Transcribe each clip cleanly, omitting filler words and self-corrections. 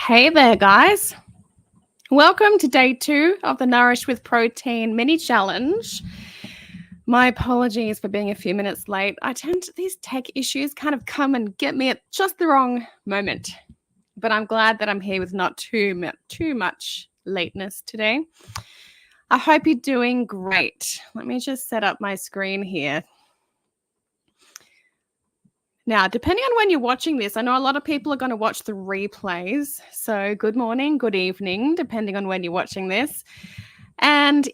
Hey there, guys. Welcome to day 2 of the Nourish with Protein mini challenge. My apologies for being a few minutes late. These tech issues kind of come and get me at just the wrong moment. But I'm glad that I'm here with not too much lateness today. I hope you're doing great. Let me just set up my screen here. Now, depending on when you're watching this, I know a lot of people are going to watch the replays. So good morning, good evening, depending on when you're watching this. And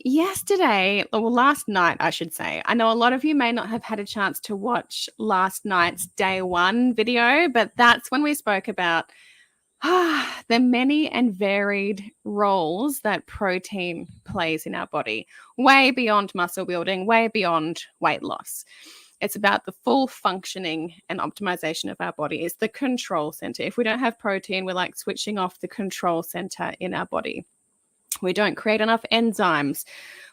last night, I should say, I know a lot of you may not have had a chance to watch last night's day 1 video, but that's when we spoke about the many and varied roles that protein plays in our body, way beyond muscle building, way beyond weight loss. It's about the full functioning and optimization of our body. It's the control center. If we don't have protein, we're like switching off the control center in our body. We don't create enough enzymes.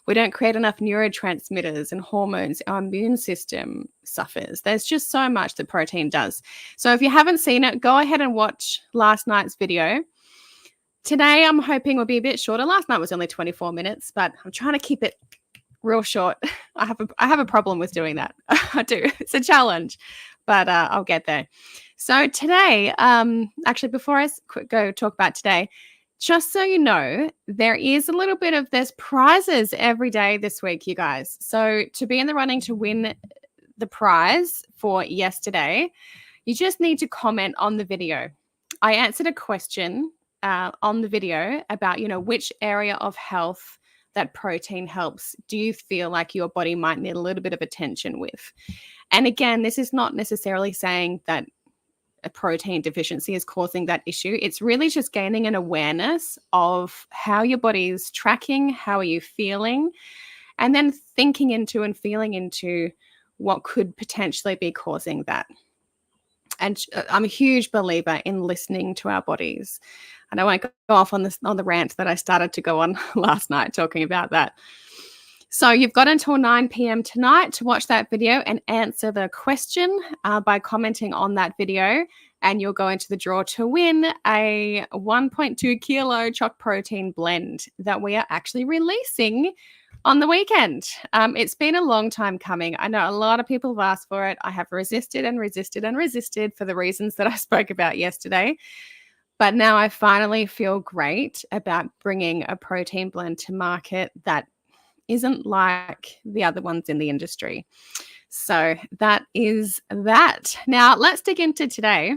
We don't create enough neurotransmitters and hormones. Our immune system suffers. There's just so much that protein does. So if you haven't seen it, go ahead and watch last night's video. Today, I'm hoping will be a bit shorter. Last night was only 24 minutes, but I'm trying to keep it real short. I have a problem with doing that. I do. It's a challenge, but I'll get there. So today, actually, before I go talk about today, just so you know, there's prizes every day this week, you guys. So to be in the running to win the prize for yesterday, you just need to comment on the video. I answered a question on the video about, which area of health that protein helps do you feel like your body might need a little bit of attention with? And again, this is not necessarily saying that a protein deficiency is causing that issue. It's really just gaining an awareness of how your body is tracking, how are you feeling, and then thinking into and feeling into what could potentially be causing that. And I'm a huge believer in listening to our bodies. And I won't go off on the rant that I started to go on last night talking about that. So you've got until 9 p.m. tonight to watch that video and answer the question by commenting on that video. And you'll go into the draw to win a 1.2 kilo choc protein blend that we are actually releasing on the weekend. It's been a long time coming. I know a lot of people have asked for it. I have resisted and resisted and resisted for the reasons that I spoke about yesterday. But now I finally feel great about bringing a protein blend to market that isn't like the other ones in the industry. So that is that. Now let's dig into today.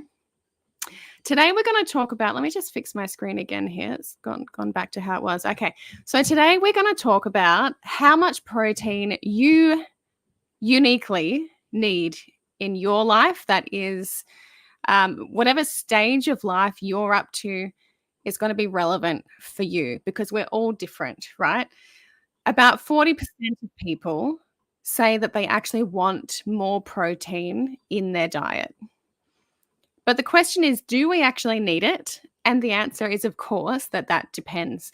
Today we're going to talk about, let me just fix my screen again here. It's gone back to how it was. Okay. So today we're going to talk about how much protein you uniquely need in your life. That is whatever stage of life you're up to is going to be relevant for you because we're all different, right? About 40% of people say that they actually want more protein in their diet. But the question is, do we actually need it? And the answer is, of course, that depends.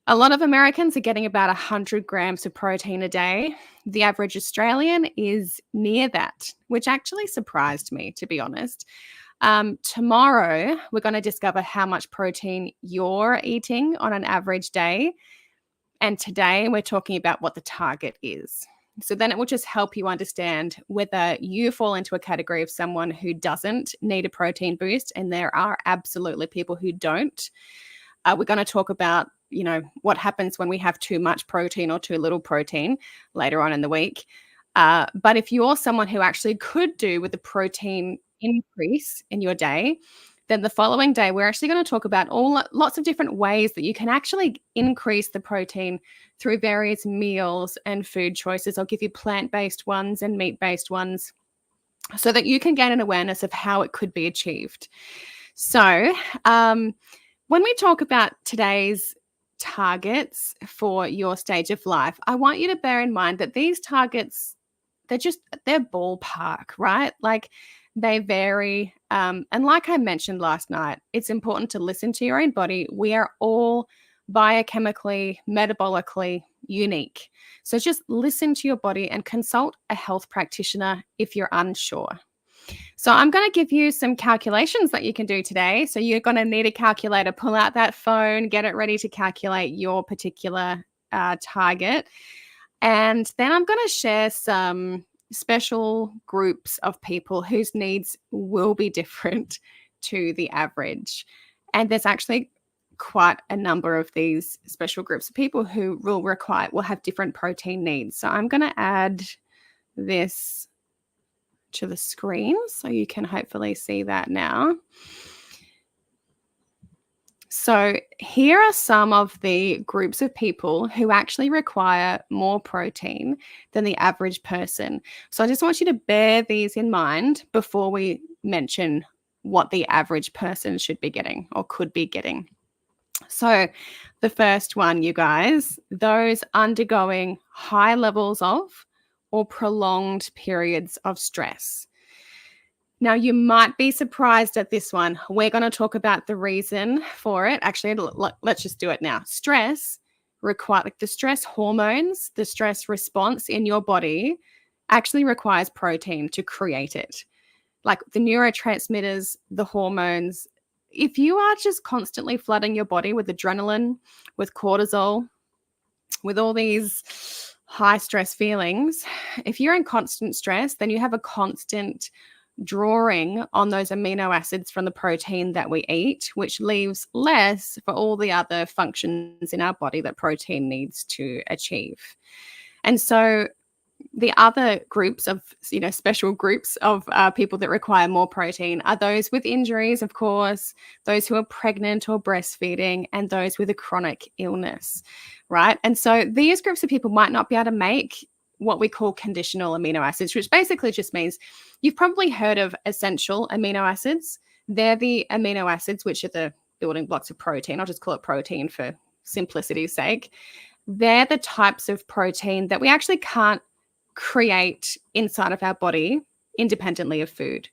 A lot of Americans are getting about 100 grams of protein a day. The average Australian is near that, which actually surprised me, to be honest. Tomorrow, we're going to discover how much protein you're eating on an average day. And today, we're talking about what the target is. So then it will just help you understand whether you fall into a category of someone who doesn't need a protein boost, and there are absolutely people who don't. We're going to talk about, what happens when we have too much protein or too little protein later on in the week. But if you're someone who actually could do with the protein increase in your day, then the following day, we're actually going to talk about lots of different ways that you can actually increase the protein through various meals and food choices. I'll give you plant-based ones and meat-based ones so that you can gain an awareness of how it could be achieved. So when we talk about today's targets for your stage of life, I want you to bear in mind that these targets, they're ballpark, right? Like they vary. And like I mentioned last night, it's important to listen to your own body. We are all biochemically, metabolically unique. So just listen to your body and consult a health practitioner if you're unsure. So I'm going to give you some calculations that you can do today. So you're going to need a calculator, pull out that phone, get it ready to calculate your particular target. And then I'm going to share some special groups of people whose needs will be different to the average. And there's actually quite a number of these special groups of people who will have different protein needs. So I'm going to add this to the screen so you can hopefully see that now. So here are some of the groups of people who actually require more protein than the average person. So I just want you to bear these in mind before we mention what the average person should be getting or could be getting. So the first one, you guys, those undergoing high levels of or prolonged periods of stress. Now, you might be surprised at this one. We're going to talk about the reason for it. Actually, let's just do it now. Stress the stress hormones, the stress response in your body actually requires protein to create it. Like the neurotransmitters, the hormones. If you are just constantly flooding your body with adrenaline, with cortisol, with all these high stress feelings, if you're in constant stress, then you have a constant drawing on those amino acids from the protein that we eat, which leaves less for all the other functions in our body that protein needs to achieve. And so the other groups of, special groups of people that require more protein are those with injuries, of course, those who are pregnant or breastfeeding, and those with a chronic illness, right? And so these groups of people might not be able to make what we call conditional amino acids, which basically just means you've probably heard of essential amino acids. They're the amino acids, which are the building blocks of protein. I'll just call it protein for simplicity's sake. They're the types of protein that we actually can't create inside of our body independently of food.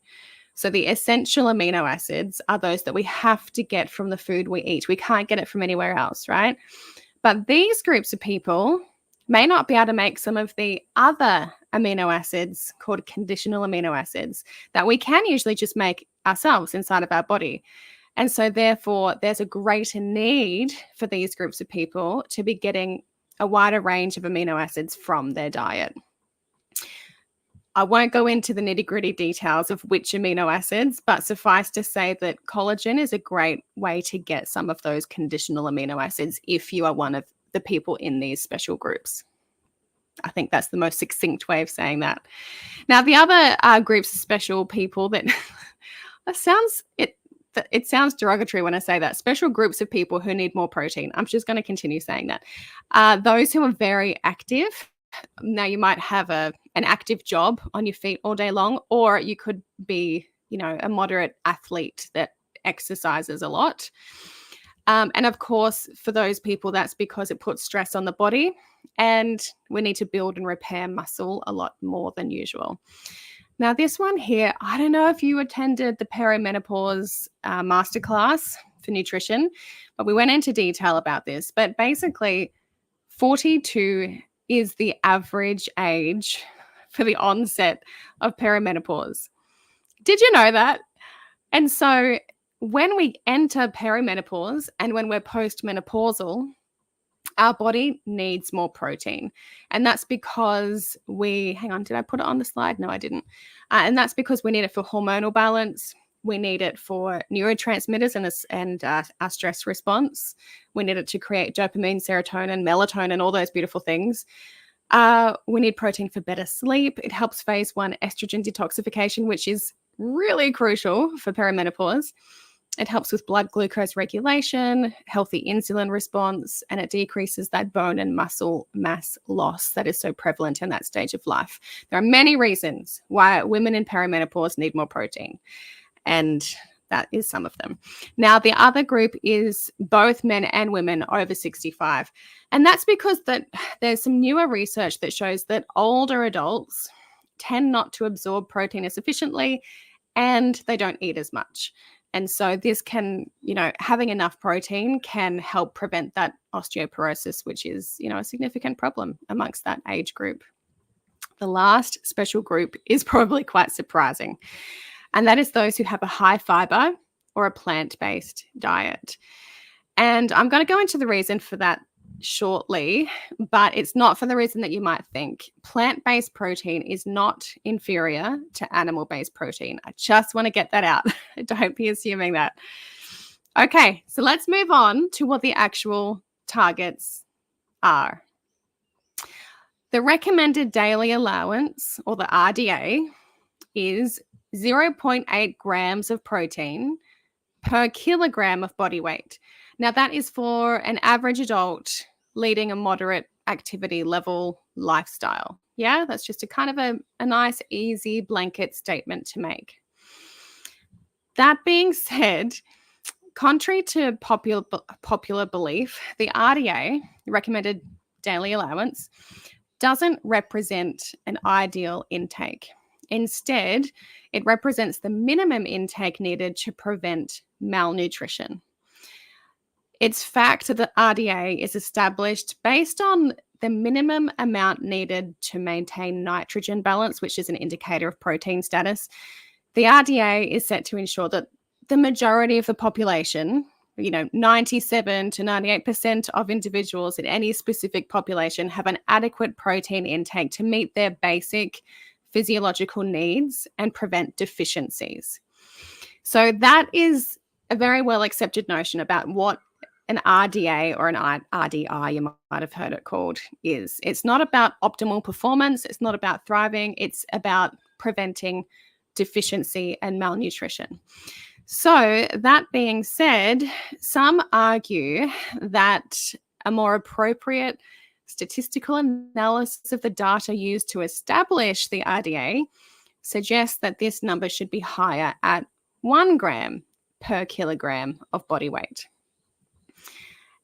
So the essential amino acids are those that we have to get from the food we eat. We can't get it from anywhere else, right? But these groups of people may not be able to make some of the other amino acids called conditional amino acids that we can usually just make ourselves inside of our body. And so therefore, there's a greater need for these groups of people to be getting a wider range of amino acids from their diet. I won't go into the nitty-gritty details of which amino acids, but suffice to say that collagen is a great way to get some of those conditional amino acids if you are one of the people in these special groups. I think that's the most succinct way of saying that. Now, the other groups of special people that it sounds derogatory when I say that. Special groups of people who need more protein. I'm just going to continue saying that. Those who are very active. Now, you might have an active job on your feet all day long, or you could be, a moderate athlete that exercises a lot. And of course, for those people, that's because it puts stress on the body and we need to build and repair muscle a lot more than usual. Now, this one here, I don't know if you attended the perimenopause masterclass for nutrition, but we went into detail about this. But basically, 42 is the average age for the onset of perimenopause. Did you know that? And so when we enter perimenopause and when we're postmenopausal, our body needs more protein. And that's because hang on, did I put it on the slide? No, I didn't. And that's because we need it for hormonal balance. We need it for neurotransmitters and our stress response. We need it to create dopamine, serotonin, melatonin, all those beautiful things. We need protein for better sleep. It helps phase 1 estrogen detoxification, which is really crucial for perimenopause. It helps with blood glucose regulation, healthy insulin response, and it decreases that bone and muscle mass loss that is so prevalent in that stage of life. There are many reasons why women in perimenopause need more protein, and that is some of them. Now, the other group is both men and women over 65, and that's because there's some newer research that shows that older adults tend not to absorb protein as efficiently, and they don't eat as much. And so this can, having enough protein can help prevent that osteoporosis, which is, a significant problem amongst that age group. The last special group is probably quite surprising. and that is those who have a high fiber or a plant-based diet. And I'm going to go into the reason for that shortly, but it's not for the reason that you might think. Plant-based protein is not inferior to animal-based protein. I just want to get that out. Don't be assuming that. Okay, so let's move on to what the actual targets are. The recommended daily allowance, or the RDA, is 0.8 grams of protein per kilogram of body weight. Now, that is for an average adult leading a moderate activity level lifestyle. Yeah, that's just a kind of a nice, easy blanket statement to make. That being said, contrary to popular belief, the RDA, recommended daily allowance, doesn't represent an ideal intake. Instead, it represents the minimum intake needed to prevent malnutrition. It's fact that the RDA is established based on the minimum amount needed to maintain nitrogen balance, which is an indicator of protein status. The RDA is set to ensure that the majority of the population, 97 to 98% of individuals in any specific population have an adequate protein intake to meet their basic physiological needs and prevent deficiencies. So that is a very well accepted notion about what an RDA or an RDI, you might have heard it called, is. It's not about optimal performance. It's not about thriving. It's about preventing deficiency and malnutrition. So that being said, some argue that a more appropriate statistical analysis of the data used to establish the RDA suggests that this number should be higher at 1 gram per kilogram of body weight.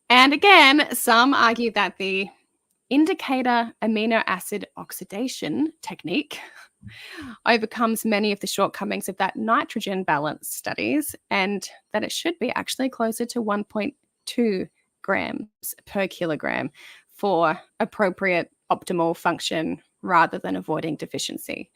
And again, some argue that the indicator amino acid oxidation technique overcomes many of the shortcomings of that nitrogen balance studies, and that it should be actually closer to 1.2 grams per kilogram for appropriate optimal function rather than avoiding deficiency.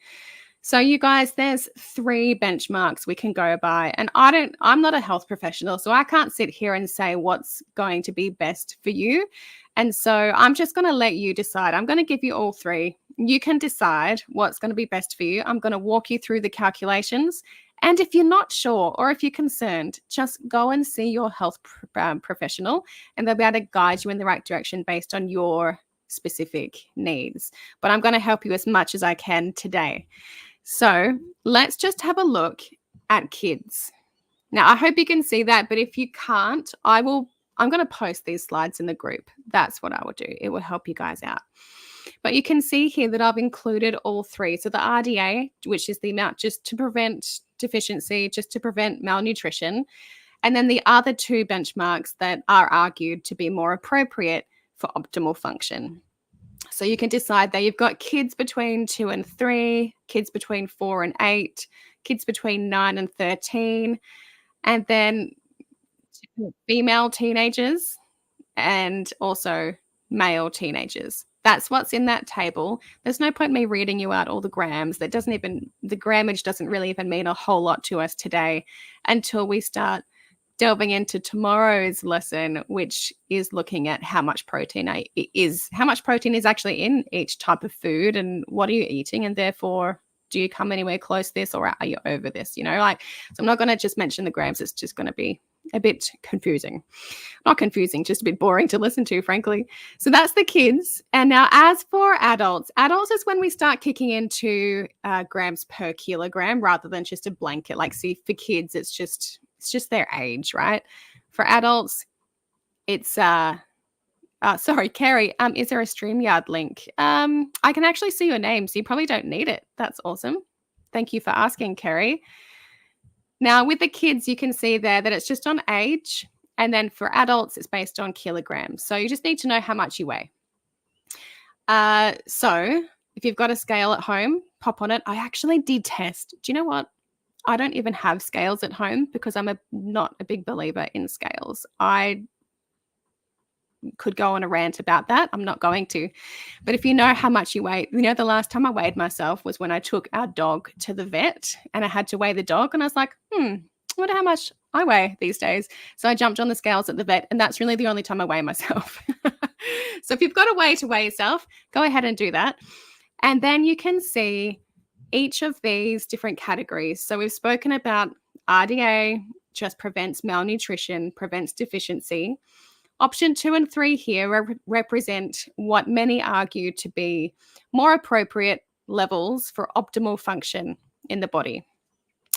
So you guys, there's 3 benchmarks we can go by. And I'm not a health professional, so I can't sit here and say what's going to be best for you. And so I'm just going to let you decide. I'm going to give you all 3. You can decide what's going to be best for you. I'm going to walk you through the calculations. And if you're not sure or if you're concerned, just go and see your health professional, and they'll be able to guide you in the right direction based on your specific needs. But I'm going to help you as much as I can today. So let's just have a look at kids. Now, I hope you can see that, but if you can't, I'm going to post these slides in the group. That's what I will do. It will help you guys out. But you can see here that I've included all 3. So the RDA, which is the amount just to prevent deficiency, just to prevent malnutrition, and then the other 2 benchmarks that are argued to be more appropriate for optimal function. So you can decide that you've got kids between 2 and 3, kids between 4 and 8, kids between 9 and 13, and then female teenagers and also male teenagers. That's what's in that table. There's no point me reading you out all the grams. The grammage doesn't really even mean a whole lot to us today until we start delving into tomorrow's lesson, which is looking at how much protein is actually in each type of food and what are you eating, and therefore do you come anywhere close to this or are you over this? So I'm not going to just mention the grams. It's just going to be a bit confusing. Not confusing, just a bit boring to listen to, frankly. So that's the kids. And now as for adults is when we start kicking into grams per kilogram rather than just a blanket. Like, see, for kids, it's just their age, right? For adults, it's sorry, Carrie, is there a StreamYard link? I can actually see your name, so you probably don't need it. That's awesome. Thank you for asking, Carrie. Now, with the kids, you can see there that it's just on age, and then for adults, it's based on kilograms. So you just need to know how much you weigh. So if you've got a scale at home, pop on it. I actually did test. Do you know what? I don't even have scales at home because I'm not a big believer in scales. I could go on a rant about that. I'm not going to. But if you know how much you weigh, the last time I weighed myself was when I took our dog to the vet and I had to weigh the dog. And I was like, I wonder how much I weigh these days. So I jumped on the scales at the vet, and that's really the only time I weigh myself. So if you've got a way to weigh yourself, go ahead and do that. And then you can see each of these different categories. So we've spoken about RDA just prevents malnutrition, prevents deficiency. Option 2 and 3 here represent what many argue to be more appropriate levels for optimal function in the body.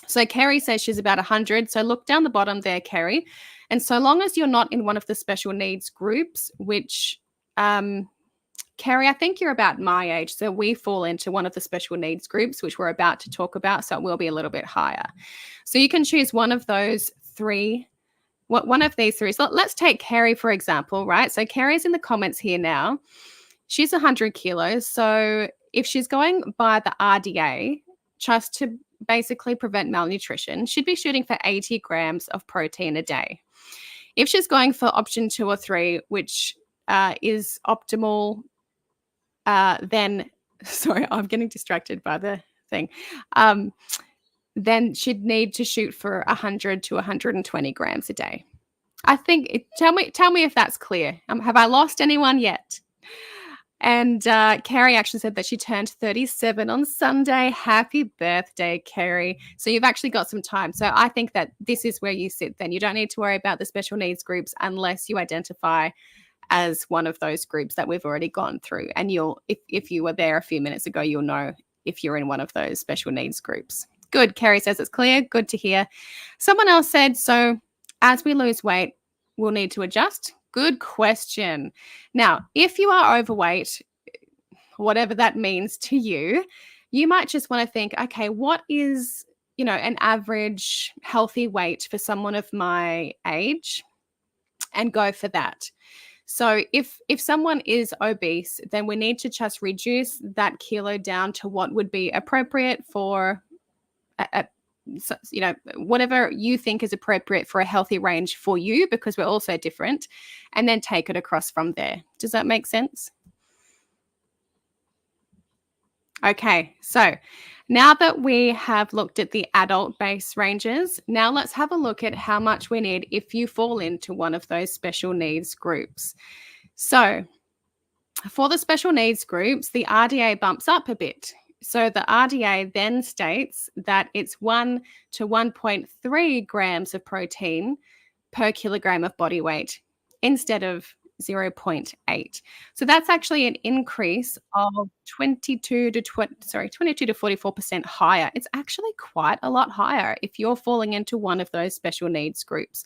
So Kerry says she's about 100. So look down the bottom there, Kerry. And so long as you're not in one of the special needs groups, which, Kerry, I think you're about my age. So we fall into one of the special needs groups, which we're about to talk about. So it will be a little bit higher. So you can choose one of those three. One of these three. So let's take Kerry, for example, right? So Kerry's in the comments here now. She's 100 kilos. So if she's going by the RDA, just to basically prevent malnutrition, she'd be shooting for 80 grams of protein a day. If she's going for option 2 or 3, which is optimal, then, sorry, I'm getting distracted by the thing. Then she'd need to shoot for 100 to 120 grams a day. I think, tell me if that's clear. Have I lost anyone yet? And Kerry actually said that she turned 37 on Sunday. Happy birthday, Kerry. So you've actually got some time. So I think that this is where you sit then. You don't need to worry about the special needs groups unless you identify as one of those groups that we've already gone through. And if you were there a few minutes ago, you'll know if you're in one of those special needs groups. Good. Kerry says it's clear. Good to hear. Someone else said, so as we lose weight, we'll need to adjust. Good question. Now, if you are overweight, whatever that means to you, you might just want to think, okay, what is, an average healthy weight for someone of my age, and go for that. So if someone is obese, then we need to just reduce that kilo down to what would be appropriate for whatever you think is appropriate for a healthy range for you, because we're all so different, and then take it across from there. Does that make sense? Okay, so now that we have looked at the adult base ranges, now let's have a look at how much we need if you fall into one of those special needs groups. So for the special needs groups, the RDA bumps up a bit. So the RDA then states that it's 1 to 1.3 grams of protein per kilogram of body weight instead of 0.8. So that's actually an increase of 22 to 44% higher. It's actually quite a lot higher if you're falling into one of those special needs groups,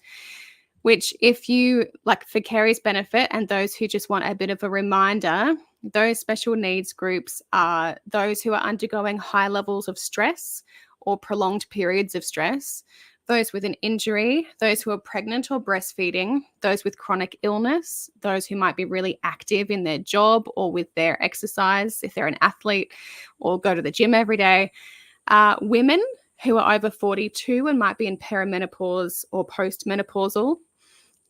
which, if you, like, for Kerry's benefit and those who just want a bit of a reminder, those special needs groups are those who are undergoing high levels of stress or prolonged periods of stress, those with an injury, those who are pregnant or breastfeeding, those with chronic illness, those who might be really active in their job or with their exercise, if they're an athlete or go to the gym every day, women who are over 42 and might be in perimenopause or postmenopausal,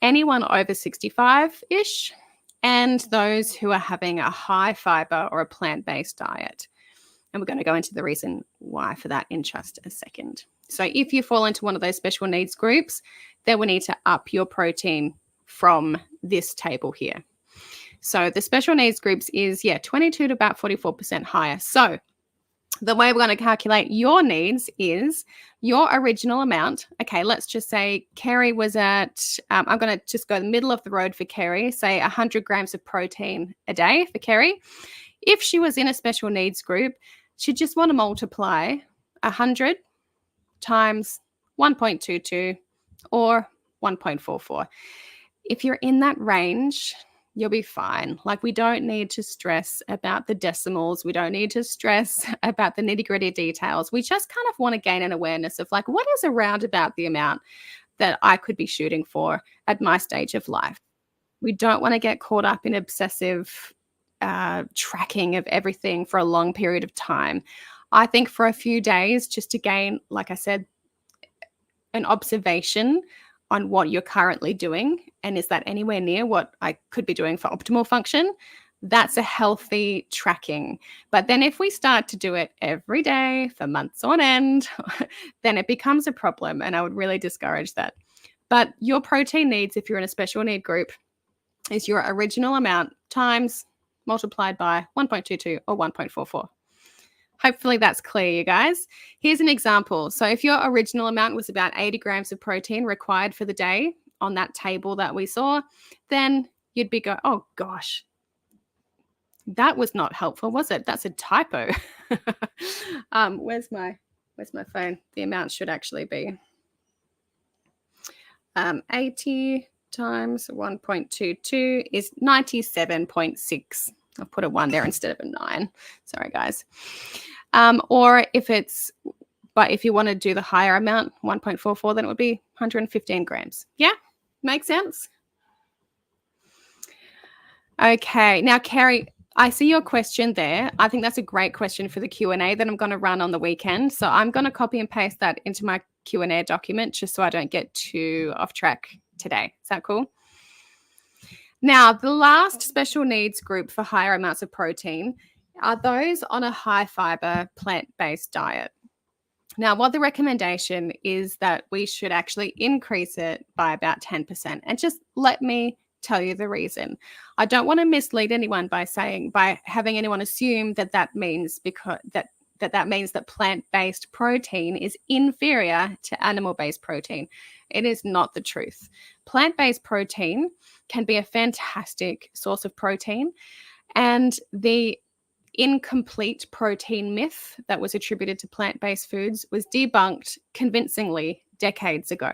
anyone over 65-ish, and those who are having a high fiber or a plant-based diet. And we're going to go into the reason why for that in just a second. So if you fall into one of those special needs groups, then we need to up your protein from this table here. So the special needs groups is, 22 to about 44% higher. So the way we're going to calculate your needs is your original amount. Okay, let's just say Kerry was at, I'm going to just go the middle of the road for Kerry, say 100 grams of protein a day for Kerry. If she was in a special needs group, she'd just want to multiply 100 times 1.22 or 1.44. If you're in that range, you'll be fine. Like, we don't need to stress about the decimals. We don't need to stress about the nitty-gritty details. We just kind of want to gain an awareness of, like, what is around about the amount that I could be shooting for at my stage of life. We don't want to get caught up in obsessive tracking of everything for a long period of time. I think for a few days, just to gain, like I said, an observation on what you're currently doing, and is that anywhere near what I could be doing for optimal function, that's a healthy tracking. But then if we start to do it every day for months on end, then it becomes a problem, and I would really discourage that. But your protein needs, if you're in a special need group, is your original amount times multiplied by 1.22 or 1.44. Hopefully that's clear, you guys. Here's an example. So if your original amount was about 80 grams of protein required for the day on that table that we saw, then you'd be going, oh gosh, that was not helpful, was it? That's a typo. Where's my phone? The amount should actually be 80 times 1.22 is 97.6. I'll put a 1 there instead of a 9. Sorry, guys. Or if you want to do the higher amount, 1.44, then it would be 115 grams. Yeah, makes sense? Okay. Now, Carrie, I see your question there. I think that's a great question for the Q&A that I'm going to run on the weekend. So I'm going to copy and paste that into my Q&A document just so I don't get too off track today. Is that cool? Now, the last special needs group for higher amounts of protein are those on a high fiber plant-based diet. Now, what the recommendation is that we should actually increase it by about 10%. And just let me tell you the reason. I don't want to mislead anyone by having anyone assume that means that means that plant-based protein is inferior to animal-based protein. It is not the truth. Plant-based protein can be a fantastic source of protein, and the incomplete protein myth that was attributed to plant-based foods was debunked convincingly decades ago.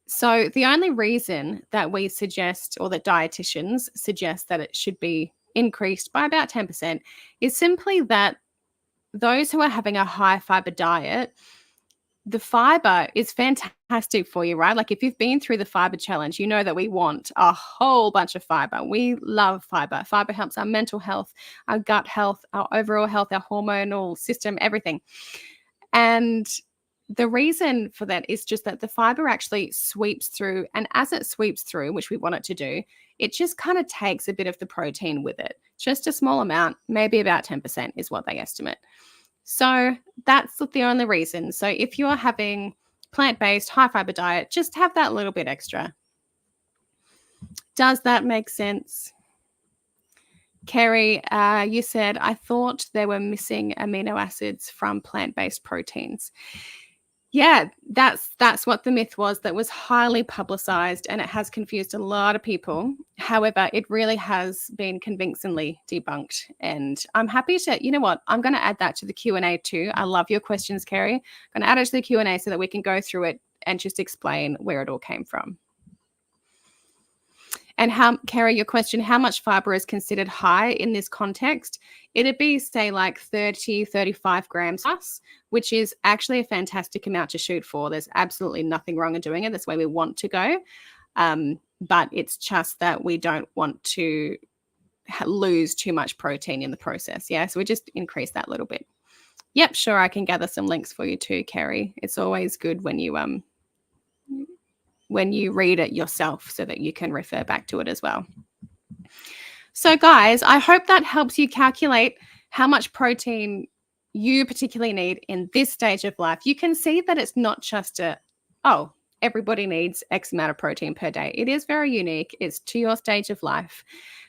So the only reason that we suggest, or that dietitians suggest, that it should be increased by about 10% is simply that those who are having a high fiber diet, the fiber is fantastic for you, right? Like if you've been through the fiber challenge, you know that we want a whole bunch of fiber. We love fiber. Fiber helps our mental health, our gut health, our overall health, our hormonal system, everything. And the reason for that is just that the fiber actually sweeps through, and as it sweeps through, which we want it to do, it just kind of takes a bit of the protein with it. Just a small amount, maybe about 10% is what they estimate. So that's the only reason. So if you're having plant-based, high-fiber diet, just have that little bit extra. Does that make sense? Kerry, you said, I thought they were missing amino acids from plant-based proteins. Yeah, that's what the myth was that was highly publicized, and it has confused a lot of people. However, it really has been convincingly debunked, and I'm happy to, you know what, I'm going to add that to the Q&A too. I love your questions, Kerry. I'm going to add it to the Q&A so that we can go through it and just explain where it all came from. And Kerry, your question, how much fiber is considered high in this context? It'd be, say, like 30, 35 grams plus, which is actually a fantastic amount to shoot for. There's absolutely nothing wrong in doing it. That's where we want to go. But it's just that we don't want to lose too much protein in the process. Yeah, so we just increase that little bit. Yep, sure, I can gather some links for you too, Kerry. It's always good when you read it yourself so that you can refer back to it as well. So guys, I hope that helps you calculate how much protein you particularly need in this stage of life. You can see that it's not just everybody needs X amount of protein per day. It is very unique. It's to your stage of life.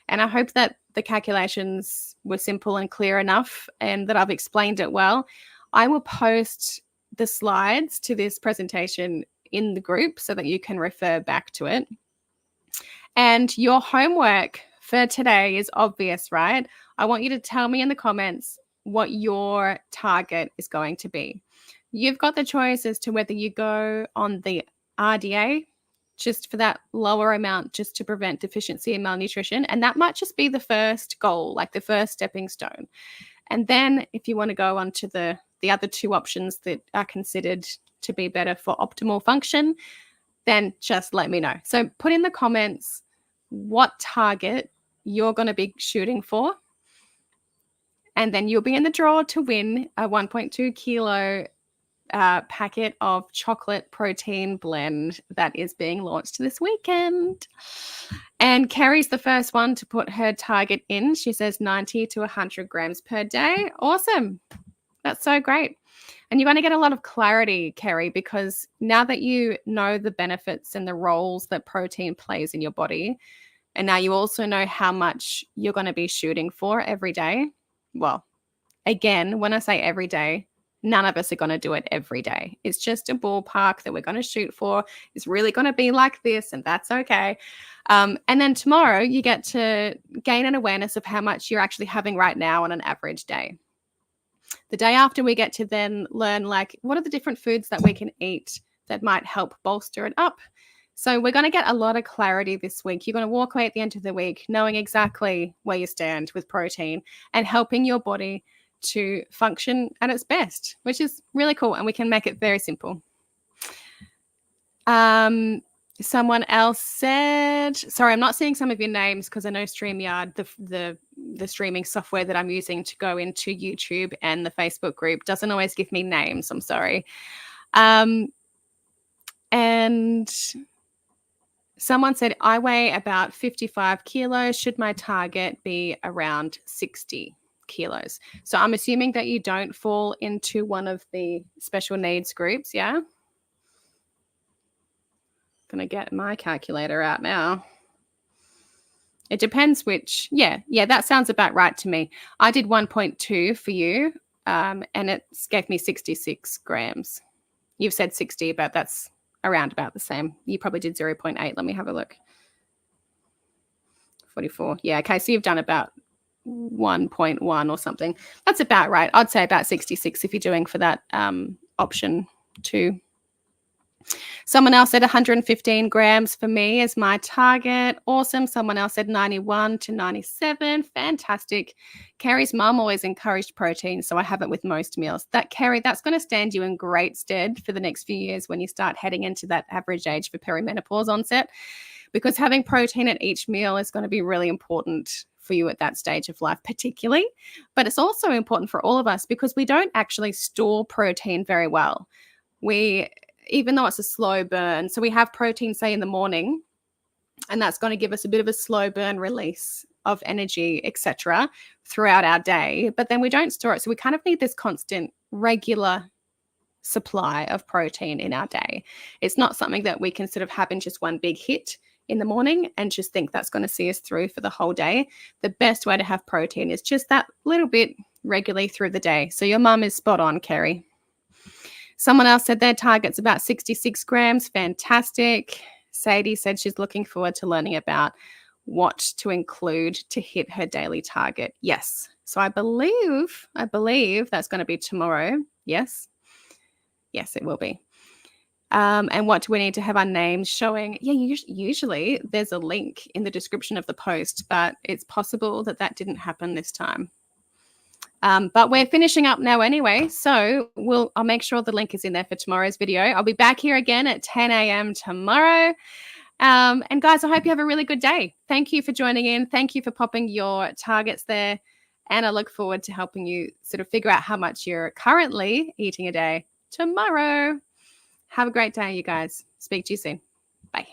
And I hope that the calculations were simple and clear enough and that I've explained it well. I will post the slides to this presentation in the group so that you can refer back to it. And your homework for today is obvious, right? I want you to tell me in the comments what your target is going to be. You've got the choice as to whether you go on the RDA just for that lower amount, just to prevent deficiency and malnutrition. And that might just be the first goal, like the first stepping stone. And then if you want to go on to the other two options that are considered to be better for optimal function, then just let me know. So put in the comments what target you're going to be shooting for, and then you'll be in the draw to win a 1.2 kilo packet of chocolate protein blend that is being launched this weekend. And Kerry's the first one to put her target in. She says 90 to 100 grams per day. Awesome. That's so great. And you're going to get a lot of clarity, Kerry, because now that you know the benefits and the roles that protein plays in your body, and now you also know how much you're going to be shooting for every day. Well, again, when I say every day, none of us are going to do it every day. It's just a ballpark that we're going to shoot for. It's really going to be like this, and that's okay. And then tomorrow, you get to gain an awareness of how much you're actually having right now on an average day. The day after, we get to then learn, like, what are the different foods that we can eat that might help bolster it up. So we're going to get a lot of clarity this week. You're going to walk away at the end of the week knowing exactly where you stand with protein and helping your body to function at its best, which is really cool. And we can make it very simple. Someone else said, sorry, I'm not seeing some of your names because I know StreamYard, the streaming software that I'm using to go into YouTube and the Facebook group, doesn't always give me names. I'm sorry. And someone said, I weigh about 55 kilos. Should my target be around 60 kilos? So I'm assuming that you don't fall into one of the special needs groups, yeah? Gonna get my calculator out now. It depends which, yeah, that sounds about right to me. I did 1.2 for you, and it gave me 66 grams. You've said 60, but that's around about the same. You probably did 0.8. Let me have a look. 44. Yeah, okay, so you've done about 1.1 or something. That's about right. I'd say about 66 if you're doing for that option 2. Someone else said 115 grams for me is my target. Awesome. Someone else said 91 to 97. Fantastic. Kerry's mum always encouraged protein, so I have it with most meals. Kerry, that's going to stand you in great stead for the next few years when you start heading into that average age for perimenopause onset, because having protein at each meal is going to be really important for you at that stage of life particularly. But it's also important for all of us because we don't actually store protein very well. Even though it's a slow burn, so we have protein, say, in the morning, and that's going to give us a bit of a slow burn release of energy, etc., throughout our day, but then we don't store it. So we kind of need this constant, regular supply of protein in our day. It's not something that we can sort of have in just one big hit in the morning and just think that's going to see us through for the whole day. The best way to have protein is just that little bit regularly through the day. So your mum is spot on, Kerry. Someone else said their target's about 66 grams. Fantastic. Sadie said she's looking forward to learning about what to include to hit her daily target. Yes. So I believe that's going to be tomorrow. Yes. Yes, it will be. And what do we need to have our names showing? Yeah, usually there's a link in the description of the post, but it's possible that didn't happen this time. But we're finishing up now anyway, so I'll make sure the link is in there for tomorrow's video. I'll be back here again at 10 a.m. tomorrow. And guys, I hope you have a really good day. Thank you for joining in. Thank you for popping your targets there. And I look forward to helping you sort of figure out how much you're currently eating a day tomorrow. Have a great day, you guys. Speak to you soon. Bye.